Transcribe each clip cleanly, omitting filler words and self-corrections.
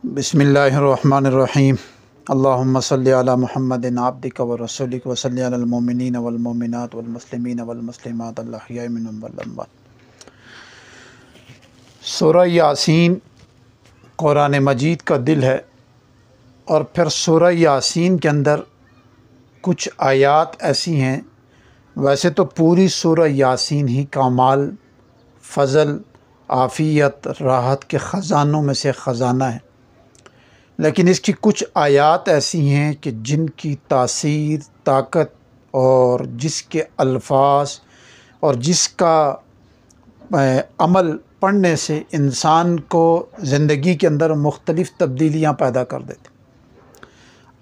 बिस्मिल्लाहिर्रहमानिर्रहीम। अल्लाहुम्मा सल्लि अला मुहम्मदिन अब्दिका व रसूलिक व सल्लि अलल मोमिनीन वल मोमिनात वल मुस्लिमीन वल मुस्लिमात अल अहयाइ मिनहुम वल अम्वात। सूरह यासीन कुरान मजीद का दिल है और फिर सूरह यासीन के अंदर कुछ आयात ऐसी हैं, वैसे तो पूरी सूरह यासीन ही कमाल, फ़ज़ल, आफ़ियत, राहत के ख़ज़ानों में से ख़ज़ाना है, लेकिन इसकी कुछ आयात ऐसी हैं कि जिनकी तासीर, ताकत और जिसके अल्फाज और जिसका अमल पढ़ने से इंसान को ज़िंदगी के अंदर मुख्तलिफ़ तब्दीलियाँ पैदा कर देते।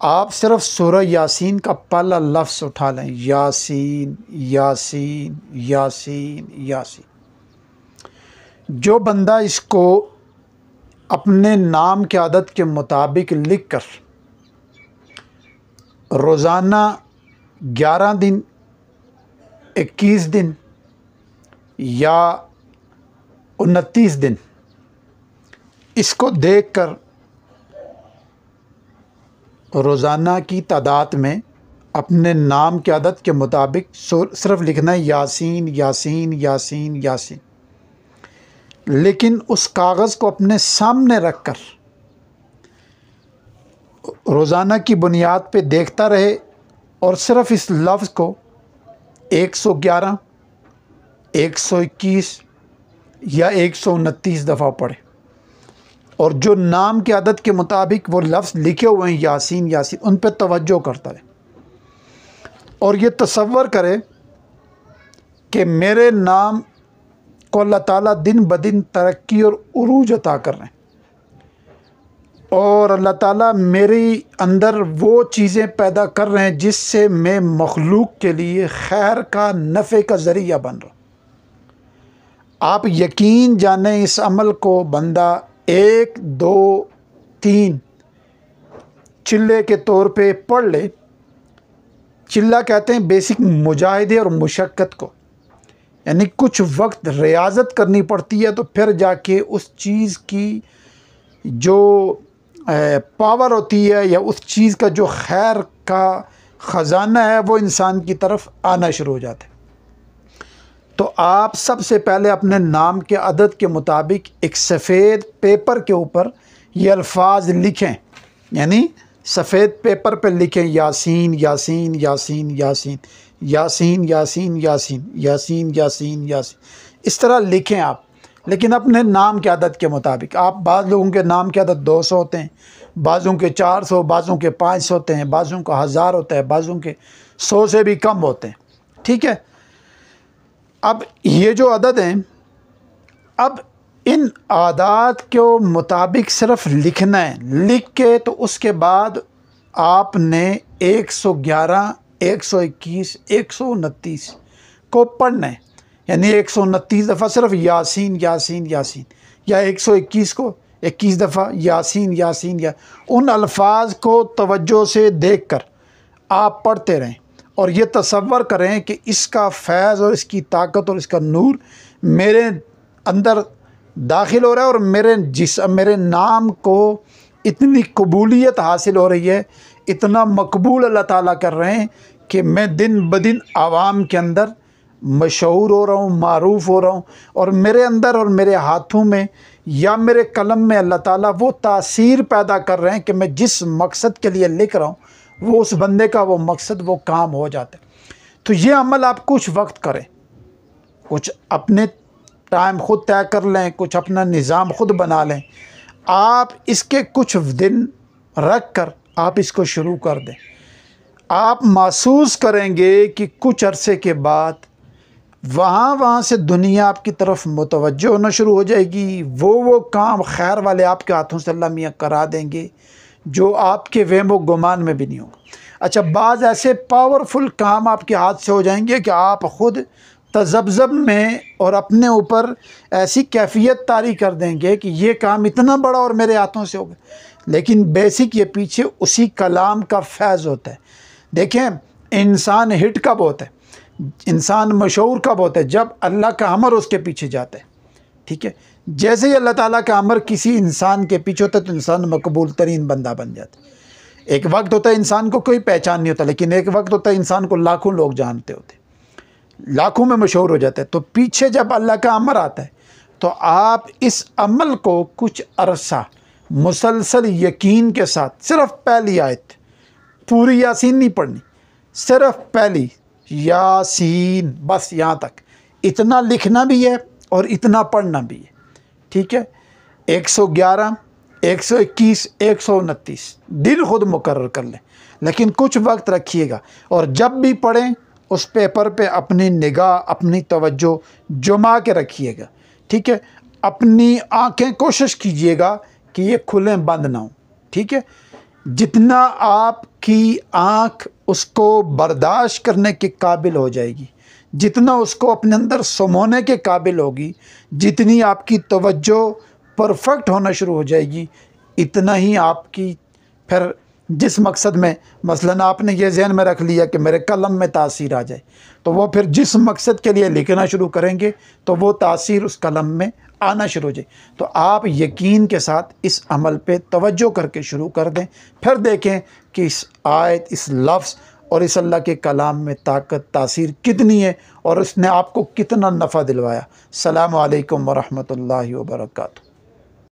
आप सिर्फ़ सूरह यासीन का पहला लफ्ज़ उठा लें, यासीन यासीन यासीन यासीन। जो बंदा इसको अपने नाम के आदत के मुताबिक लिख कर रोज़ाना 11 दिन, 21 दिन या 29 दिन इसको देख कर रोज़ाना की तादाद में अपने नाम की आदत के मुताबिक सिर्फ लिखना है यासीन यासीन यासीन यासीन, लेकिन उस कागज़ को अपने सामने रख कर रोज़ाना की बुनियाद पे देखता रहे और सिर्फ इस लफ्ज़ को 111, 121 या 129 दफ़ा पढ़े और जो नाम की आदत के मुताबिक वो लफ्ज़ लिखे हुए हैं यासीन यासीन, उन पे तवज्जो करता रहे और ये तसव्वुर करे कि मेरे नाम को अल्लाह ताला दिन ब दिन तरक्की और उरूज अता कर रहे हैं और अल्लाह ताला मेरी अंदर वो चीज़ें पैदा कर रहे हैं जिससे मैं मखलूक के लिए खैर का, नफ़े का ज़रिया बन रहा। आप यकीन जाने इस अमल को बंदा 1, 2, 3 चिल्ले के तौर पे पढ़ ले। चिल्ला कहते हैं बेसिक मुजाहिदे और मुशक्क़त को, यानी कुछ वक्त रियाज़त करनी पड़ती है तो फिर जाके उस चीज़ की जो पावर होती है या उस चीज़ का जो खैर का ख़ज़ाना है वो इंसान की तरफ आना शुरू हो जाता है। तो आप सबसे पहले अपने नाम के अदद के मुताबिक एक सफ़ेद पेपर के ऊपर ये अल्फाज लिखें, यानी सफ़ेद पेपर पर लिखें यासीन यासीन यासीन यासीन यासीन यासीन यासीन यासीन यासीन यासीन, इस तरह लिखें आप, लेकिन अपने नाम के आदत के मुताबिक। आप बाज़ लोगों के नाम के आदत 200 होते हैं, बाज़ों के 400, बाज़ों के 500 होते हैं, बाज़ों का 1000 होता है, बाज़ों के 100 से भी कम होते हैं। ठीक है, अब ये जो अदद हैं, अब इन आदात के मुताबिक सिर्फ लिखना है। लिख के तो उसके बाद आपने 111, 121, 129 को पढ़ना है, यानी 129 दफ़ा सिर्फ यासीन यासीन यासीन, या 121 को 21 दफ़ा यासीन यासीन, या उन अल्फाज को तवज्जो से देख कर आप पढ़ते रहें और ये तसव्वुर करें कि इसका फैज़ और इसकी ताकत और इसका नूर मेरे अंदर दाखिल हो रहा है और मेरे नाम को इतनी कबूलियत हासिल हो रही है, इतना मकबूल अल्लाह ताला कर रहे हैं कि मैं दिन ब दिन आवाम के अंदर मशहूर हो रहा हूँ, मारूफ़ हो रहा हूँ और मेरे अंदर और मेरे हाथों में या मेरे कलम में अल्लाह ताला वो तासीर पैदा कर रहे हैं कि मैं जिस मकसद के लिए लिख रहा हूँ वो उस बंदे का वो मकसद, वो काम हो जाता है। तो ये अमल आप कुछ वक्त करें, कुछ अपने टाइम ख़ुद तय कर लें, कुछ अपना निज़ाम ख़ुद बना लें। आप इसके कुछ दिन रख कर आप इसको शुरू कर दें। आप महसूस करेंगे कि कुछ अरसे के बाद वहाँ से दुनिया आपकी तरफ मुतवज्जो होना शुरू हो जाएगी। वो काम खैर वाले आपके हाथों से अल्लाह मियाँ करा देंगे जो आपके वहम व गुमान में भी नहीं होगा। अच्छा, बाज़ ऐसे पावरफुल काम आपके हाथ से हो जाएंगे कि आप ख़ुद तज़ब्ज़ब में और अपने ऊपर ऐसी कैफियत तारी कर देंगे कि ये काम इतना बड़ा और मेरे हाथों से होगा, लेकिन बेसिक ये पीछे उसी कलाम का फैज़ होता है। देखें, इंसान हिट कब होता है, इंसान मशहूर कब होता है? जब अल्लाह का अमर उसके पीछे जाता है। ठीक है, जैसे ही अल्लाह ताला का अमर किसी इंसान के पीछे होता है तो इंसान मकबूल तरीन बंदा बन जाता है। एक वक्त होता है इंसान को कोई पहचान नहीं होता, लेकिन एक वक्त होता है इंसान को लाखों लोग जानते होते, लाखों में मशहूर हो जाता है। तो पीछे जब अल्लाह का अमर आता है तो आप इस अमल को कुछ अरसा मुसलसल यकीन के साथ, सिर्फ पहली आयत, पूरी यासीन नहीं पढ़नी, सिर्फ पहली यासीन, बस यहाँ तक, इतना लिखना भी है और इतना पढ़ना भी है, ठीक है। 111, 121, 129 दिन खुद मुकर्रर कर लें, लेकिन कुछ वक्त रखिएगा और जब भी पढ़ें उस पेपर पे अपनी निगाह, अपनी तवज्जो जुमा के रखिएगा, ठीक है। अपनी आंखें कोशिश कीजिएगा कि ये खुलें बंद ना हो, ठीक है। जितना आपकी आँख उसको बर्दाश्त करने के काबिल हो जाएगी, जितना उसको अपने अंदर समोने के काबिल होगी, जितनी आपकी तवज्जो परफेक्ट होना शुरू हो जाएगी, इतना ही आपकी फिर जिस मकसद में, मसलन आपने ये ज़हन में रख लिया कि मेरे कलम में तासीर आ जाए, तो वो फिर जिस मकसद के लिए लिखना शुरू करेंगे तो वो तासीर उस कलम में आना शुरू हो जाए। तो आप यकीन के साथ इस अमल पे तवज्जो करके शुरू कर दें, फिर देखें कि इस आयत, इस लफ्ज़ और इस अल्लाह के कलाम में ताकत, तासीर कितनी है और उसने आपको कितना नफ़ा दिलवाया। अस्सलामु अलैकुम व रहमतुल्लाहि व बरकातुहू।